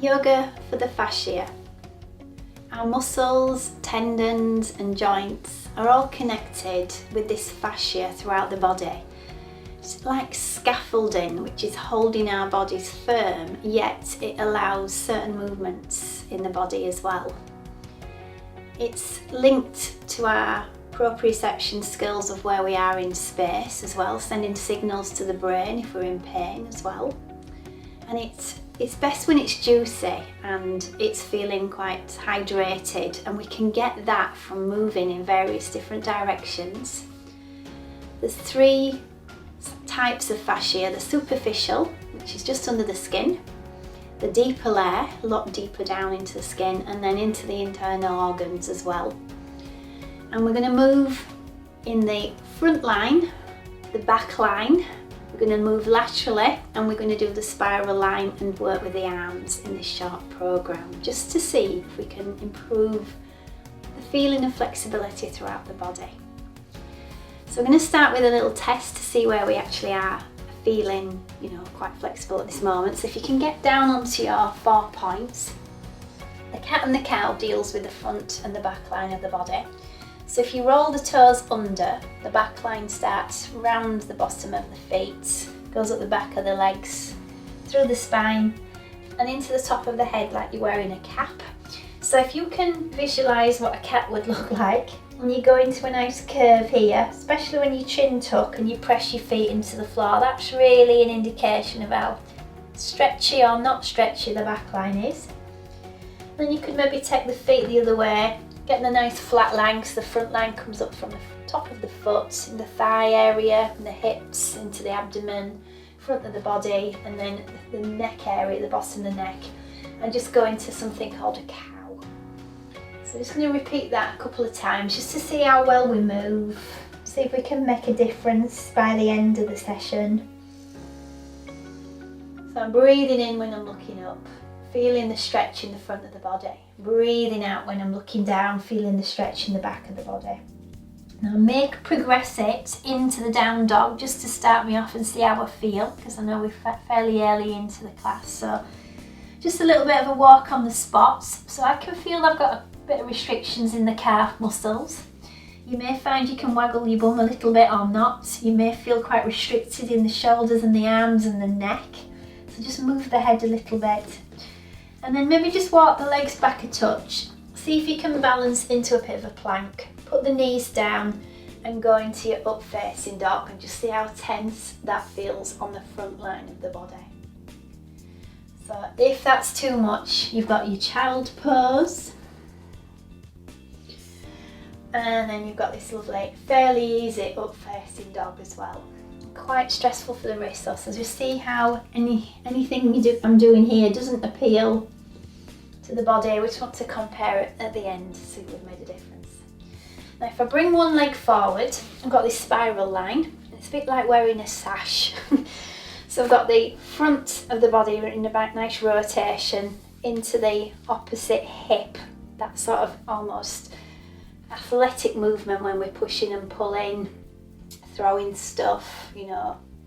Yoga for the fascia. Our muscles, tendons and joints are all connected with this fascia throughout the body. It's like scaffolding, which is holding our bodies firm, yet it allows certain movements in the body as well. It's linked to our proprioception skills of where we are in space as well, sending signals to the brain if we're in pain as well. And it's best when it's juicy and it's feeling quite hydrated, and we can get that from moving in various different directions. There's 3 types of fascia: the superficial, which is just under the skin, the deeper layer, a lot deeper down into the skin, and then into the internal organs as well. And we're going to move in the front line, the back line, we're going to move laterally, and we're going to do the spiral line and work with the arms in this short program, just to see if we can improve the feeling of flexibility throughout the body. So we're going to start with a little test to see where we actually are feeling, quite flexible at this moment. So if you can get down onto your 4 points, the cat and the cow deals with the front and the back line of the body. So if you roll the toes under, the back line starts round the bottom of the feet, goes up the back of the legs, through the spine and into the top of the head like you're wearing a cap. So if you can visualise what a cat would look like, and you go into a nice curve here, especially when you chin tuck and you press your feet into the floor, that's really an indication of how stretchy or not stretchy the back line is. Then you could maybe take the feet the other way, getting a nice flat line, because the front line comes up from the top of the foot, in the thigh area, and the hips, into the abdomen, front of the body, and then the neck area, the bottom of the neck, and just go into something called a cow. So just going to repeat that a couple of times just to see how well we move, see if we can make a difference by the end of the session. So I'm breathing in when I'm looking up, feeling the stretch in the front of the body. Breathing out when I'm looking down, feeling the stretch in the back of the body. Now progress it into the down dog just to start me off and see how I feel, because I know we're fairly early into the class. So just a little bit of a walk on the spots. So I can feel I've got a bit of restrictions in the calf muscles. You may find you can waggle your bum a little bit or not. You may feel quite restricted in the shoulders and the arms and the neck. So just move the head a little bit. And then maybe just walk the legs back a touch. See if you can balance into a bit of a plank. Put the knees down and go into your up facing dog, and just see how tense that feels on the front line of the body. So if that's too much, you've got your child pose. And then you've got this lovely, fairly easy up facing dog as well. Quite stressful for the wrists, so just see how anything I'm doing here doesn't appeal to the body. We just want to compare it at the end to see if we've made a difference. Now if I bring one leg forward, I've got this spiral line. It's a bit like wearing a sash. So I've got the front of the body in a nice rotation into the opposite hip. That sort of almost athletic movement when we're pushing and pulling, throwing stuff,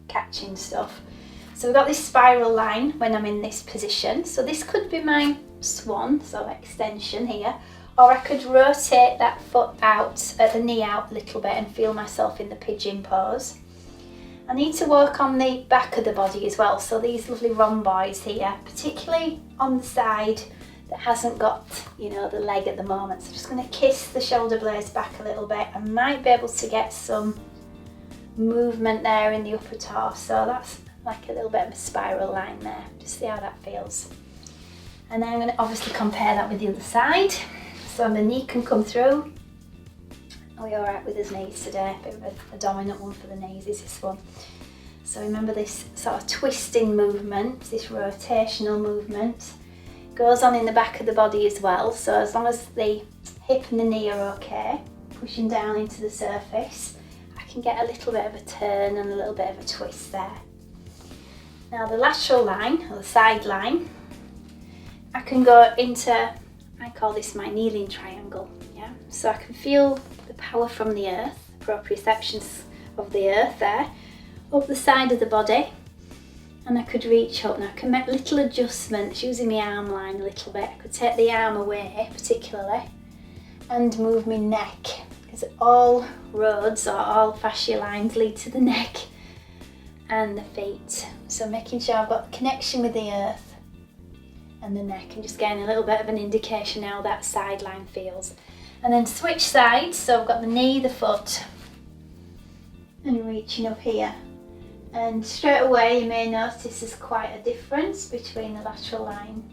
catching stuff. So we've got this spiral line when I'm in this position. So this could be my swan, so extension here, or I could rotate that foot out, at the knee out a little bit, and feel myself in the pigeon pose. I need to work on the back of the body as well. So these lovely rhomboids here, particularly on the side that hasn't got, the leg at the moment. So just going to kiss the shoulder blades back a little bit. I might be able to get some movement there in the upper torso. That's like a little bit of a spiral line there. Just see how that feels. And then I'm going to obviously compare that with the other side. So the knee can come through. Are we all right with his knees today? A bit of a dominant one for the knees is this one. So remember this sort of twisting movement, this rotational movement. Goes on in the back of the body as well. So as long as the hip and the knee are okay, pushing down into the surface, I can get a little bit of a turn and a little bit of a twist there. Now the lateral line, or the side line, I can go into, I call this my kneeling triangle. Yeah, so I can feel the power from the earth, the proprioceptions of the earth there, up the side of the body, and I could reach up. Now I can make little adjustments using my arm line a little bit. I could take the arm away particularly and move my neck, because all roads or all fascia lines lead to the neck and the feet. So making sure I've got the connection with the earth and the neck, and just getting a little bit of an indication how that side line feels. And then switch sides, so I've got the knee, the foot, and reaching up here. And straight away you may notice there's quite a difference between the lateral line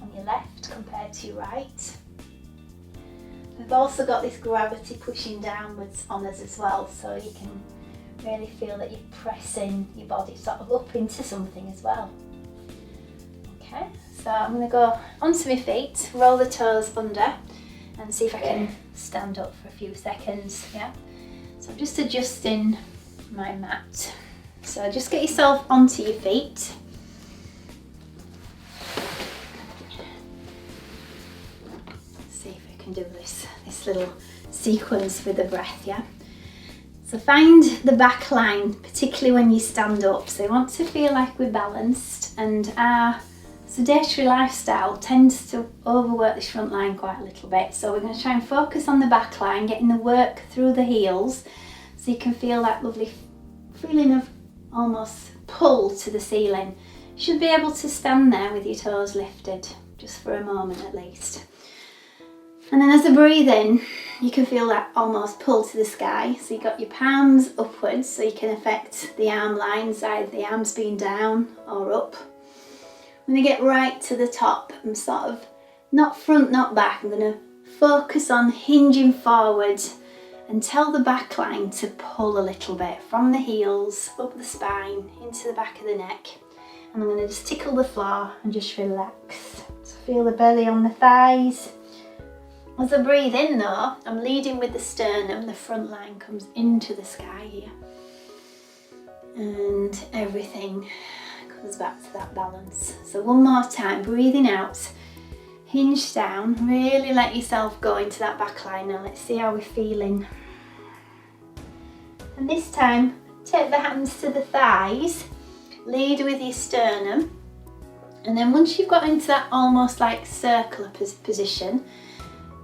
on your left compared to your right. We've also got this gravity pushing downwards on us as well, so you can really feel that you're pressing your body sort of up into something as well. Okay, so I'm going to go onto my feet, roll the toes under, and see if I can stand up for a few seconds. Yeah, so I'm just adjusting my mat. So just get yourself onto your feet. See if I can do this little sequence with the breath, yeah? So find the back line, particularly when you stand up. So you want to feel like we're balanced, and our sedentary lifestyle tends to overwork this front line quite a little bit. So we're going to try and focus on the back line, getting the work through the heels, so you can feel that lovely feeling of almost pull to the ceiling. You should be able to stand there with your toes lifted, just for a moment at least. And then as I breathe in, you can feel that almost pull to the sky. So you've got your palms upwards, so you can affect the arm lines, either the arms being down or up. When I get right to the top, I'm sort of not front, not back. I'm going to focus on hinging forward and tell the back line to pull a little bit from the heels, up the spine, into the back of the neck. And I'm going to just tickle the floor and just relax. So feel the belly on the thighs. As I breathe in though, I'm leading with the sternum, the front line comes into the sky here. And everything comes back to that balance. So one more time, breathing out, hinge down, really let yourself go into that back line. Now let's see how we're feeling. And this time, take the hands to the thighs, lead with your sternum, and then once you've got into that almost like circular position,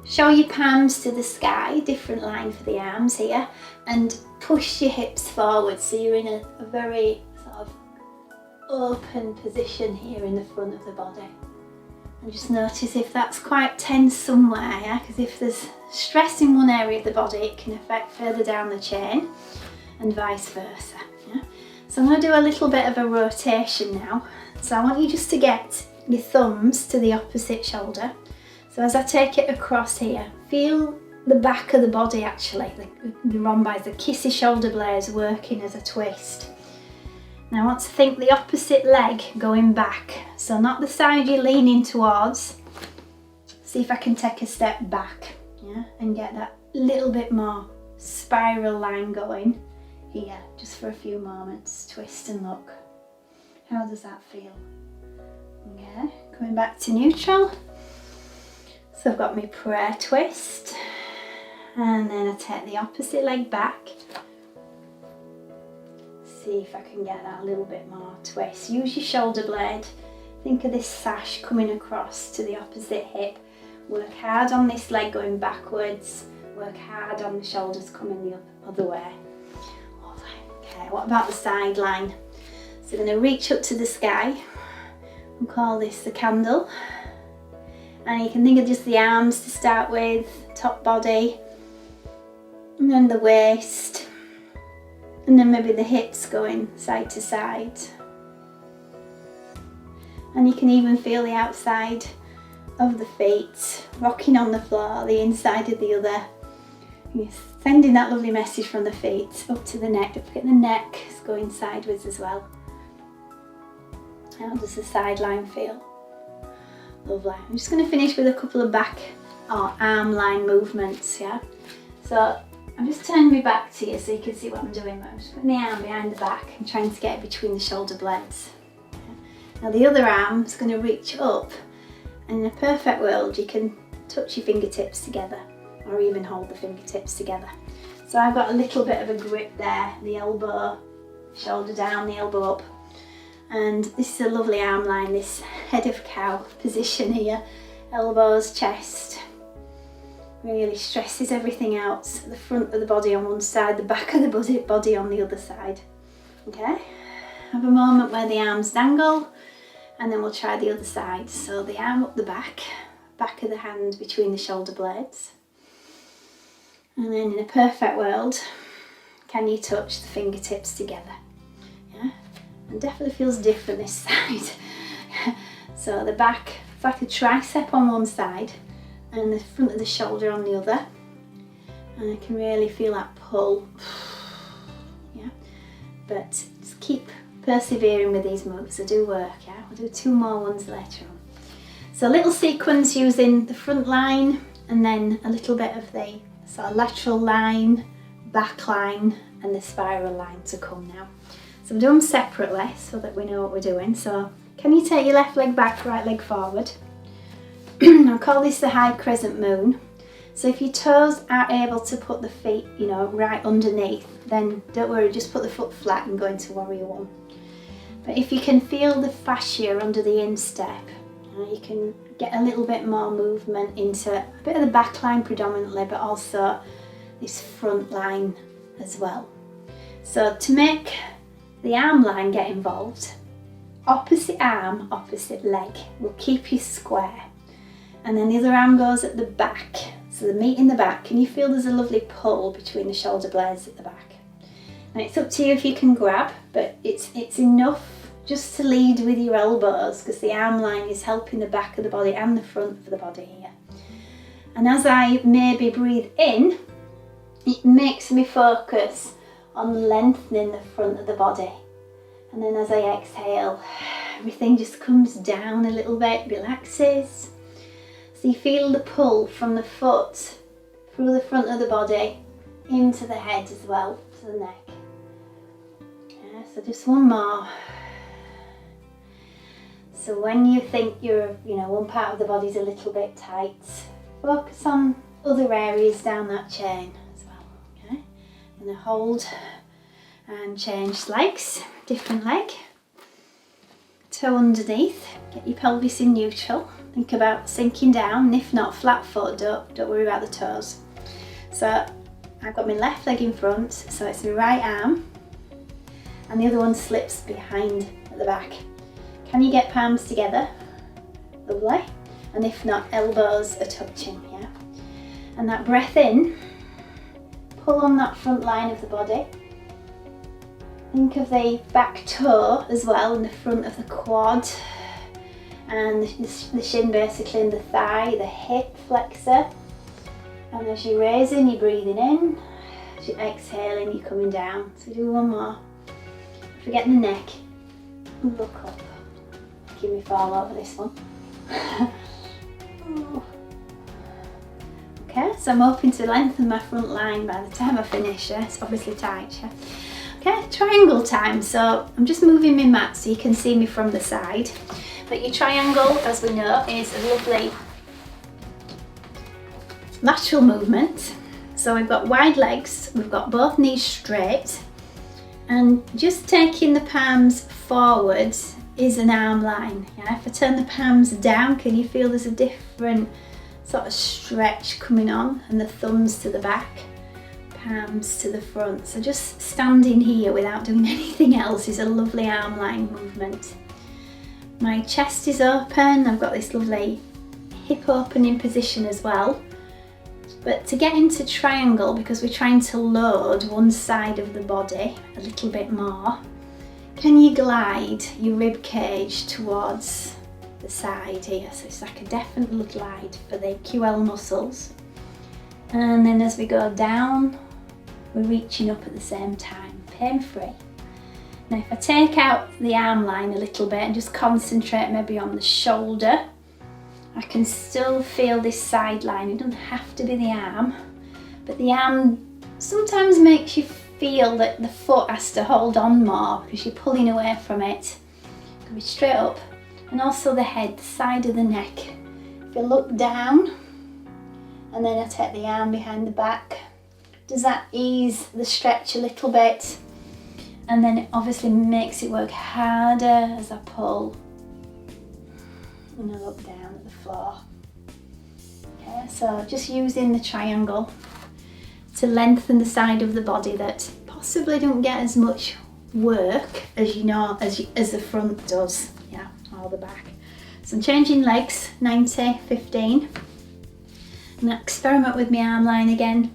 show your palms to the sky, different line for the arms here, and push your hips forward so you're in a very sort of open position here in the front of the body. And just notice if that's quite tense somewhere, yeah? Because if there's stress in one area of the body, it can affect further down the chain and vice versa. Yeah? So I'm going to do a little bit of a rotation now. So I want you just to get your thumbs to the opposite shoulder. So as I take it across here, feel the back of the body actually, the rhombi, the kissy shoulder blades working as a twist. Now I want to think the opposite leg going back, so not the side you're leaning towards. See if I can take a step back, yeah, and get that little bit more spiral line going here, just for a few moments. Twist and look. How does that feel? Yeah, coming back to neutral. So I've got my prayer twist, and then I take the opposite leg back. See if I can get that a little bit more twist. Use your shoulder blade. Think of this sash coming across to the opposite hip. Work hard on this leg going backwards. Work hard on the shoulders coming the other way. Okay, what about the side line? So we're going to reach up to the sky. We'll call this the candle. And you can think of just the arms to start with, top body, and then the waist. And then maybe the hips going side to side. And you can even feel the outside of the feet rocking on the floor, the inside of the other. You're sending that lovely message from the feet up to the neck. Don't forget the neck is going sideways as well. How does the side line feel? Lovely. I'm just going to finish with a couple of back or arm line movements, yeah? So I'm just turning my back to you so you can see what I'm doing. I'm just putting the arm behind the back and trying to get it between the shoulder blades. Now the other arm is going to reach up, and in a perfect world you can touch your fingertips together or even hold the fingertips together. So I've got a little bit of a grip there, the elbow, shoulder down, the elbow up, And this is a lovely arm line, this head of cow position here, elbows, chest. Really stresses everything out. The front of the body on one side, the back of the body on the other side. Okay, have a moment where the arms dangle, and then we'll try the other side. So the arm up the back of the hand between the shoulder blades. And then in a perfect world, can you touch the fingertips together? Yeah, and definitely feels different this side. So the back, it's like a tricep on one side and the front of the shoulder on the other. And I can really feel that pull. Yeah, but just keep persevering with these moves. They do work, yeah? We'll do 2 more ones later on. So a little sequence using the front line and then a little bit of the sort of lateral line, back line and the spiral line to come now. So we'll do them separately so that we know what we're doing. So can you take your left leg back, right leg forward? I'll call this the high crescent moon. So if your toes aren't able to put the feet, you know, right underneath, then don't worry, just put the foot flat and go into warrior 1. But if you can feel the fascia under the instep, you can get a little bit more movement into a bit of the back line predominantly, but also this front line as well. So to make the arm line get involved, opposite arm, opposite leg will keep you square. And then the other arm goes at the back. So the meat in the back, can you feel there's a lovely pull between the shoulder blades at the back? Now it's up to you if you can grab, but it's enough just to lead with your elbows because the arm line is helping the back of the body and the front of the body here. And as I maybe breathe in, it makes me focus on lengthening the front of the body. And then as I exhale, everything just comes down a little bit, relaxes. So you feel the pull from the foot through the front of the body into the head as well, to the neck. Yeah, so just one more. So when you think one part of the body's a little bit tight, focus on other areas down that chain as well. Okay, and then hold and change legs, different leg. Toe underneath, get your pelvis in neutral. Think about sinking down, and if not, flat foot, don't worry about the toes. So I've got my left leg in front, so it's my right arm, and the other one slips behind at the back. Can you get palms together? Lovely. And if not, elbows are touching, yeah? And that breath in, pull on that front line of the body. Think of the back toe as well, and the front of the quad, and the shin basically, and the thigh, the hip flexor. And as you're raising, you're breathing in. As you're exhaling, you're coming down. So do one more. Forget the neck. Look up. Give me fall over this one. Okay, so I'm hoping to lengthen my front line by the time I finish. Yeah? It's obviously tight. Yeah? Okay, triangle time. So I'm just moving my mat so you can see me from the side. But your triangle, as we know, is a lovely lateral movement. So we've got wide legs, we've got both knees straight, and just taking the palms forward is an arm line. Yeah? If I turn the palms down, can you feel there's a different sort of stretch coming on, and the thumbs to the back, palms to the front. So just standing here without doing anything else is a lovely arm line movement. My chest is open, I've got this lovely hip opening position as well. But to get into triangle, because we're trying to load one side of the body a little bit more, can you glide your rib cage towards the side here? So it's like a definite glide for the QL muscles. And then as we go down, we're reaching up at the same time, pain-free. Now if I take out the arm line a little bit and just concentrate maybe on the shoulder, I can still feel this side line. It doesn't have to be the arm, but the arm sometimes makes you feel that the foot has to hold on more because you're pulling away from it. It can be straight up. And also the head, the side of the neck. If you look down, and then I take the arm behind the back, does that ease the stretch a little bit? and then it obviously makes it work harder as I pull. And I look down at the floor. Okay, so just using the triangle to lengthen the side of the body that possibly don't get as much work as as the front does, yeah, or the back. So I'm changing legs, 90, 15. And experiment with my arm line again.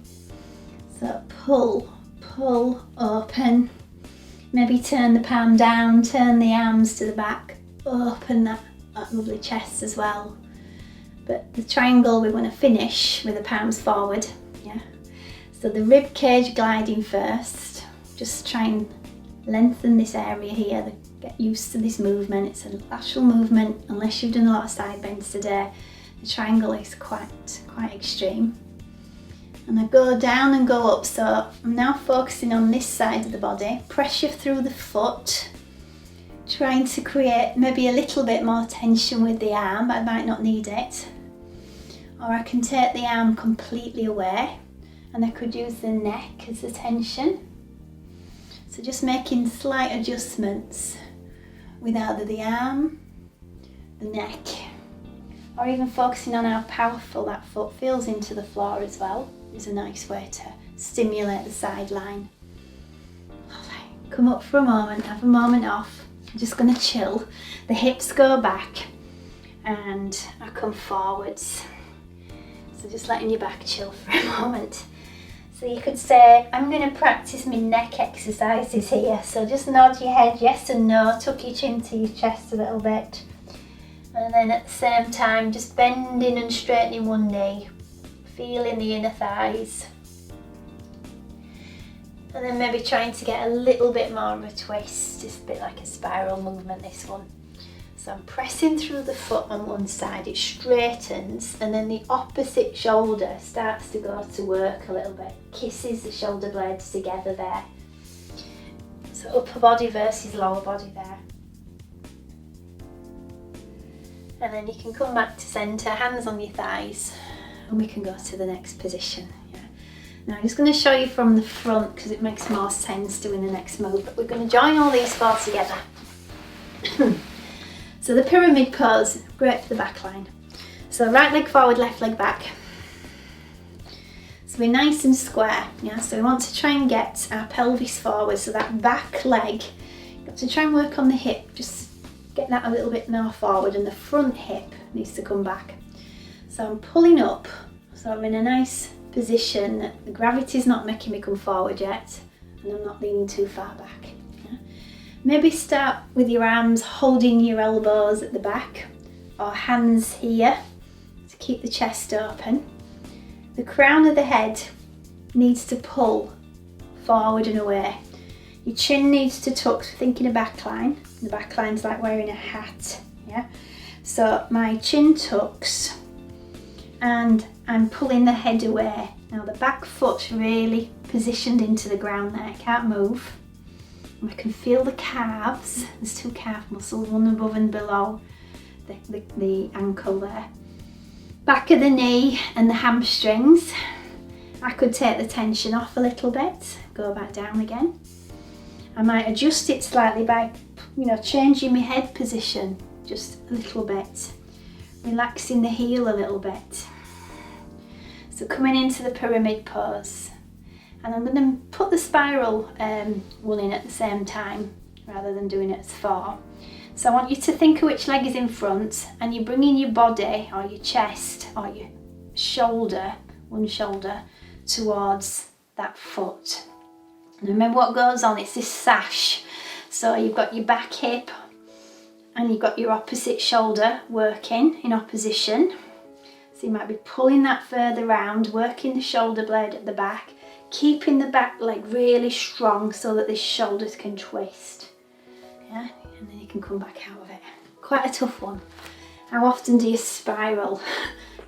So pull, pull, open. Maybe turn the palm down, turn the arms to the back, open that lovely chest as well. But the triangle, we want to finish with the palms forward, yeah. So the rib cage gliding first. Just try and lengthen this area here, get used to this movement. It's a lateral movement, unless you've done a lot of side bends today. The triangle is quite extreme. And I go down and go up, so I'm now focusing on this side of the body. Pressure through the foot, trying to create maybe a little bit more tension with the arm, but I might not need it. Or I can take the arm completely away, and I could use the neck as the tension. So just making slight adjustments with either the arm, the neck, or even focusing on how powerful that foot feels into the floor as well is a nice way to stimulate the side line. Come up for a moment, have a moment off. I'm just going to chill. The hips go back and I come forwards. So just letting your back chill for a moment. So you could say, I'm going to practice my neck exercises here. So just nod your head yes and no, tuck your chin to your chest a little bit. And then at the same time, just bending and straightening one knee, feeling the inner thighs. And then maybe trying to get a little bit more of a twist, just a bit like a spiral movement, this one. So I'm pressing through the foot on one side, it straightens, and then the opposite shoulder starts to go to work a little bit, kisses the shoulder blades together there. So upper body versus lower body there. And then you can come back to centre, hands on your thighs, and we can go to the next position. Yeah. Now I'm just going to show you from the front because it makes more sense doing the next move, but we're going to join all these four together. So the pyramid pose, great for the back line. So right leg forward, left leg back. So we're nice and square, yeah. So we want to try and get our pelvis forward, so that back leg, you've got to try and work on the hip, just get that a little bit more forward, and the front hip needs to come back. So I'm pulling up, so I'm in a nice position. The gravity's not making me come forward yet, and I'm not leaning too far back. Yeah. Maybe start with your arms holding your elbows at the back, or hands here to keep the chest open. The crown of the head needs to pull forward and away. Your chin needs to tuck, thinking of back line. The back line's like wearing a hat, yeah? So my chin tucks and I'm pulling the head away. Now the back foot's really positioned into the ground there, I can't move. And I can feel the calves, there's two calf muscles, one above and below the ankle there. Back of the knee and the hamstrings. I could take the tension off a little bit, go back down again. I might adjust it slightly by, changing my head position just a little bit, relaxing the heel a little bit. So coming into the pyramid pose, and I'm going to put the spiral one in at the same time rather than doing it as four. So I want you to think of which leg is in front, and you're bringing your body or your chest or your shoulder, one shoulder, towards that foot. And remember what goes on, it's this sash. So you've got your back hip and you've got your opposite shoulder working in opposition. So you might be pulling that further round, working the shoulder blade at the back, keeping the back leg really strong so that this shoulders can twist. Yeah, and then you can come back out of it. Quite a tough one. How often do you spiral,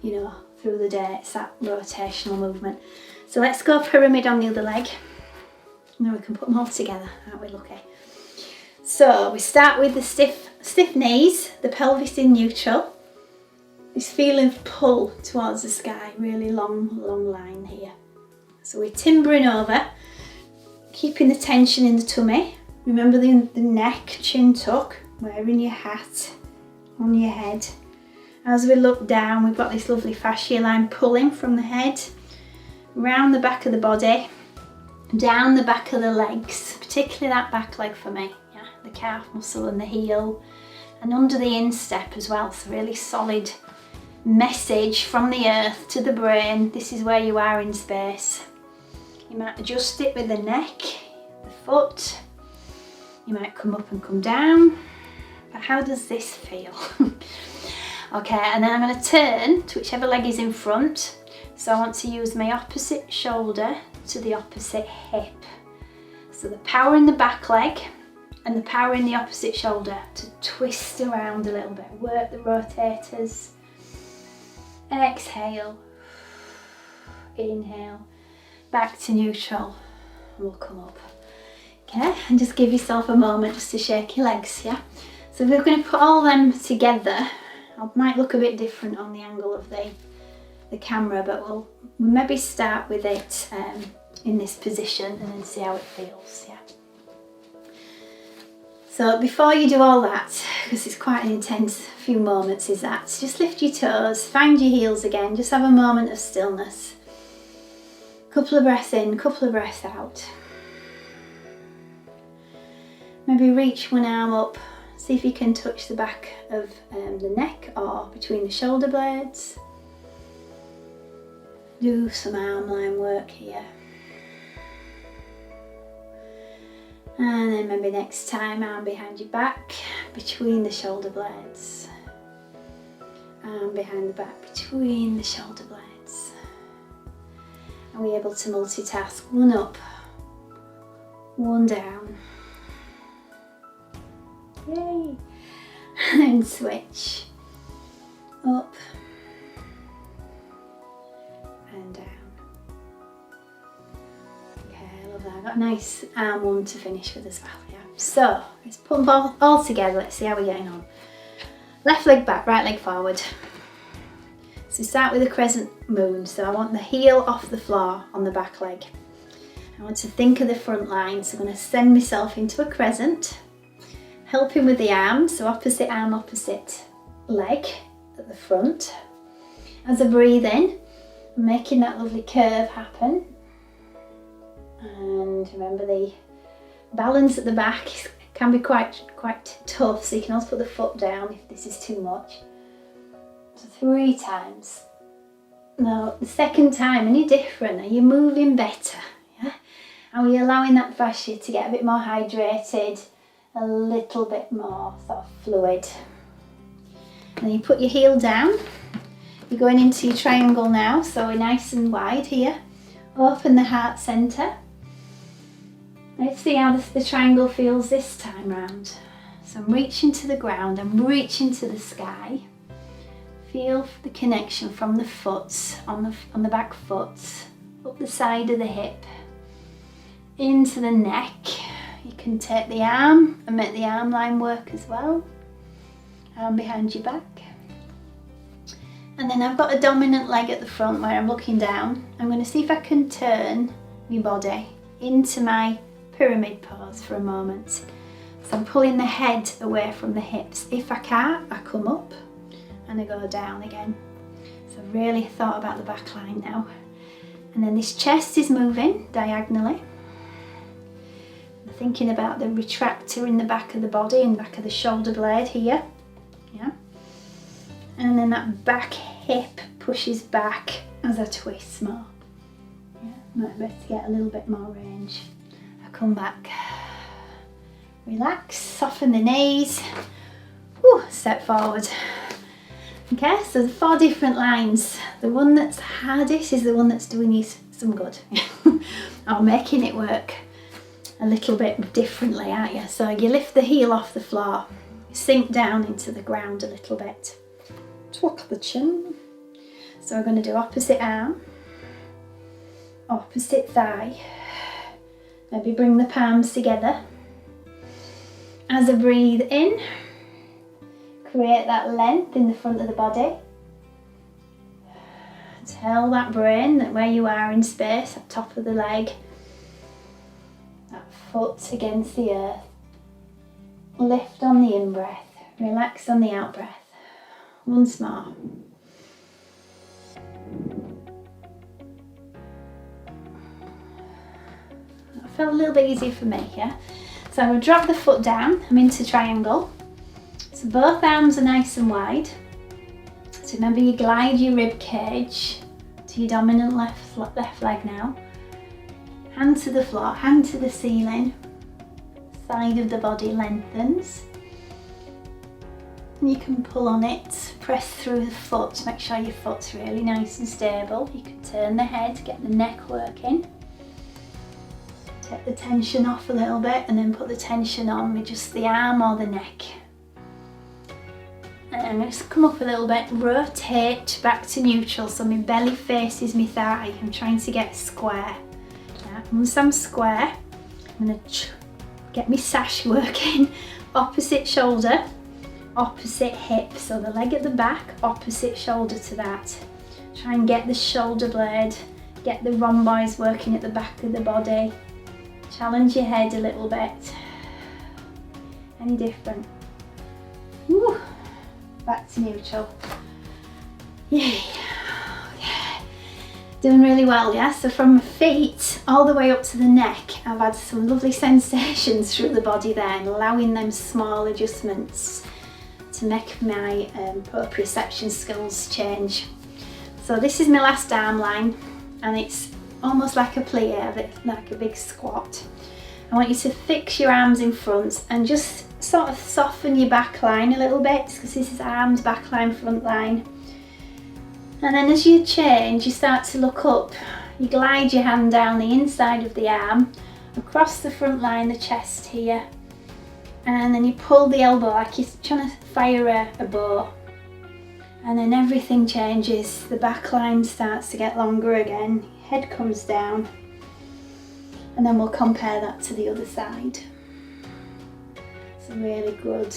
through the day? It's that rotational movement. So let's go pyramid on the other leg. Now we can put them all together, aren't we lucky? So we start with the stiff knees, the pelvis in neutral. This feeling of pull towards the sky, really long line here. So we're timbering over, keeping the tension in the tummy, Remember the neck, chin tuck, wearing your hat on your head. As we look down, we've got this lovely fascia line pulling from the head, round the back of the body, down the back of the legs, particularly that back leg for me, yeah, the calf muscle and the heel, and under the instep as well. So really solid message from the earth to the brain. This is where you are in space. You might adjust it with the neck, the foot. You might come up and come down. But how does this feel? Okay, and then I'm going to turn to whichever leg is in front. So I want to use my opposite shoulder to the opposite hip. So the power in the back leg and the power in the opposite shoulder to twist around a little bit. Work the rotators. Exhale. Inhale. Back to neutral. And we'll come up. Okay, and just give yourself a moment just to shake your legs, yeah? So we're going to put all them together. It might look a bit different on the angle of the camera, but we'll maybe start with it in this position and then see how it feels, yeah. So before you do all that, because it's quite an intense few moments, is that just lift your toes, find your heels again, just have a moment of stillness. Couple of breaths in, couple of breaths out. Maybe reach one arm up. See if you can touch the back of the neck or between the shoulder blades. Do some arm line work here. And then maybe next time, arm behind your back, between the shoulder blades. Arm behind the back, between the shoulder blades. And we're able to multitask. One up, one down. Yay! And switch up and down. Okay, I love that. I've got a nice arm one to finish with as well. Yeah. So let's put them all together. Let's see how we're getting on. Left leg back, right leg forward. So start with the crescent moon. So I want the heel off the floor on the back leg. I want to think of the front line. So I'm going to send myself into a crescent. Helping with the arms, so opposite arm, opposite leg at the front. As I breathe in, I'm making that lovely curve happen. And remember, the balance at the back can be quite tough, so you can also put the foot down if this is too much. So 3 times. Now, the second time, any different? Are you moving better? Yeah? Are we allowing that fascia to get a bit more hydrated? A little bit more sort of fluid. And then you put your heel down. You're going into your triangle now, so we're nice and wide here. Open the heart centre. Let's see how the triangle feels this time round. So I'm reaching to the ground, I'm reaching to the sky. Feel the connection from the foot, on the back foot, up the side of the hip, into the neck. You can take the arm and make the arm line work as well. Arm behind your back. And then I've got a dominant leg at the front where I'm looking down. I'm going to see if I can turn my body into my pyramid pose for a moment. So I'm pulling the head away from the hips. If I can't, I come up and I go down again. So I've really thought about the back line now. And then this chest is moving diagonally. Thinking about the retractor in the back of the body and back of the shoulder blade here, yeah. And then that back hip pushes back as I twist more. Yeah, might be able to get a little bit more range. I come back, relax, soften the knees, step forward. Okay, so the 4 different lines. The one that's hardest is the one that's doing you some good, or making it work a little bit differently, aren't you? So you lift the heel off the floor, you sink down into the ground a little bit, tuck the chin. So we're going to do opposite arm, opposite thigh, maybe bring the palms together. As I breathe in, create that length in the front of the body. Tell that brain that where you are in space, at top of the leg, that foot against the earth, Lift on the in-breath, relax on the out-breath. Once more. That felt a little bit easier for me, yeah? So I'm going to drop the foot down, I'm into triangle. So both arms are nice and wide. So remember you glide your rib cage to your dominant left leg now. Hand to the floor, hand to the ceiling. Side of the body lengthens. And you can pull on it, press through the foot, make sure your foot's really nice and stable. You can turn the head, get the neck working. Take the tension off a little bit and then put the tension on with just the arm or the neck. And just come up a little bit, rotate back to neutral so my belly faces my thigh. I'm trying to get square. Yeah. Once I'm square, I'm going to get my sash working. Opposite shoulder, opposite hip. So the leg at the back, opposite shoulder to that. Try and get the shoulder blade, get the rhomboids working at the back of the body. Challenge your head a little bit. Any different? Woo. Back to neutral. Yay. Yeah. Doing really well, yeah? So from my feet all the way up to the neck, I've had some lovely sensations through the body there and allowing them small adjustments to make my proprioception skills change. So this is my last arm line and it's almost like a plie, like a big squat. I want you to fix your arms in front and just sort of soften your back line a little bit because this is arms, back line, front line. And then as you change, you start to look up. You glide your hand down the inside of the arm, across the front line, the chest here. And then you pull the elbow like you're trying to fire a bow. And then everything changes. The back line starts to get longer again. Head comes down. And then we'll compare that to the other side. So really good.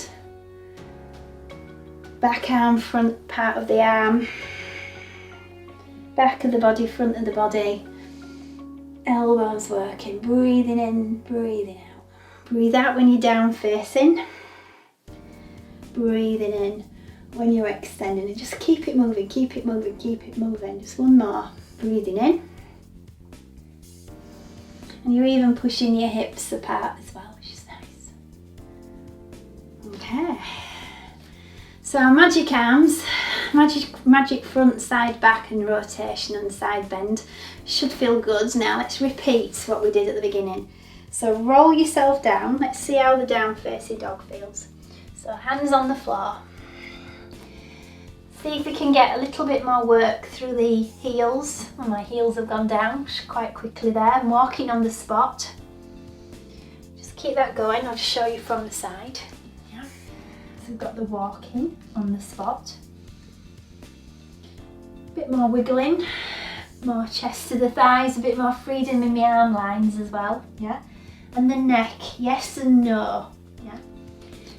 Back arm, front part of the arm. Back of the body, front of the body. Elbows working. Breathing in, breathing out. Breathe out when you're down facing. Breathing in when you're extending. And just keep it moving, keep it moving, keep it moving. Just one more. Breathing in. And you're even pushing your hips apart as well, which is nice. Okay. So our magic arms, magic front, side, back and rotation and side bend should feel good. Now let's repeat what we did at the beginning. So roll yourself down. Let's see how the down facing dog feels. So hands on the floor. See if we can get a little bit more work through the heels. Oh, my heels have gone down quite quickly there. I'm walking on the spot. Just keep that going. I'll just show you from the side. Yeah. So we've got the walking on the spot. A bit more wiggling, more chest to the thighs, a bit more freedom in my arm lines as well. Yeah. And the neck, yes and no. Yeah.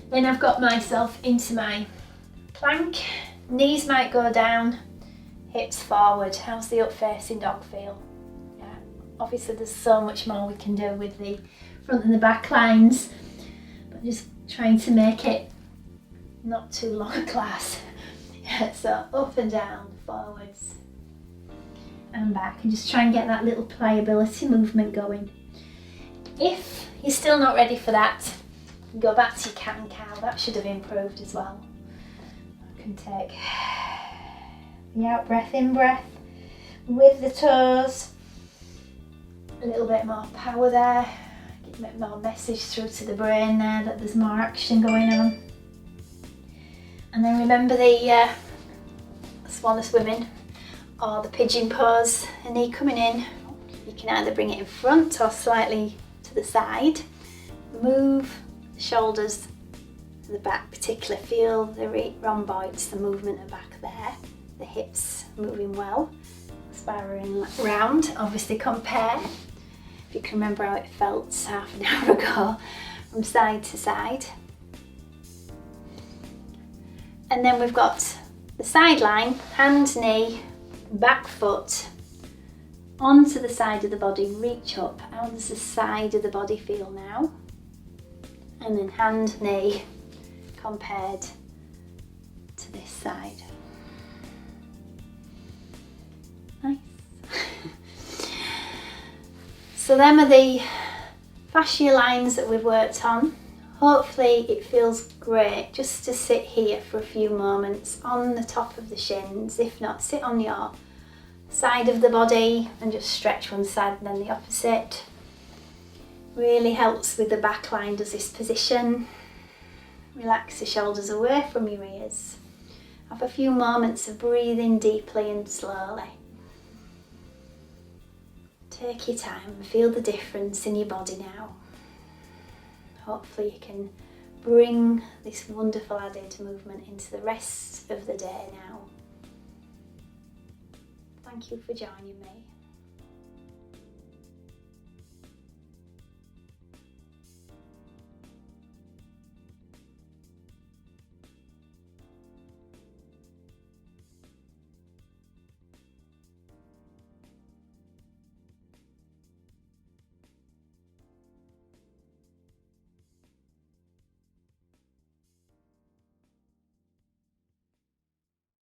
Then I've got myself into my plank. Knees might go down, hips forward. How's the up facing dog feel? Yeah. Obviously there's so much more we can do with the front and the back lines, but just trying to make it not too long a class. Yeah, so up and down, forwards and back, and just try and get that little pliability movement going. If you're still not ready for that, go back to your cat and cow. That should have improved as well. Can take the out breath, in breath with the toes, a little bit more power there, get a bit more message through to the brain there that there's more action going on. And then remember the swallow swimming or the pigeon pose, a knee coming in. You can either bring it in front or slightly to the side. Move the shoulders to the back, particularly feel the rhomboids, the movement of back there, the hips moving well, spiraling round. Obviously compare, if you can remember how it felt half an hour ago, from side to side. And then we've got the side line, hand, knee, back foot, onto the side of the body, reach up. How does the side of the body feel now? and then hand, knee compared to this side. Nice. So them are the fascia lines that we've worked on. Hopefully it feels great just to sit here for a few moments on the top of the shins. If not, sit on your side of the body and just stretch one side and then the opposite. Really helps with the back line, does this position. Relax the shoulders away from your ears. Have a few moments of breathing deeply and slowly. Take your time and feel the difference in your body now. Hopefully you can bring this wonderful added movement into the rest of the day now. Thank you for joining me.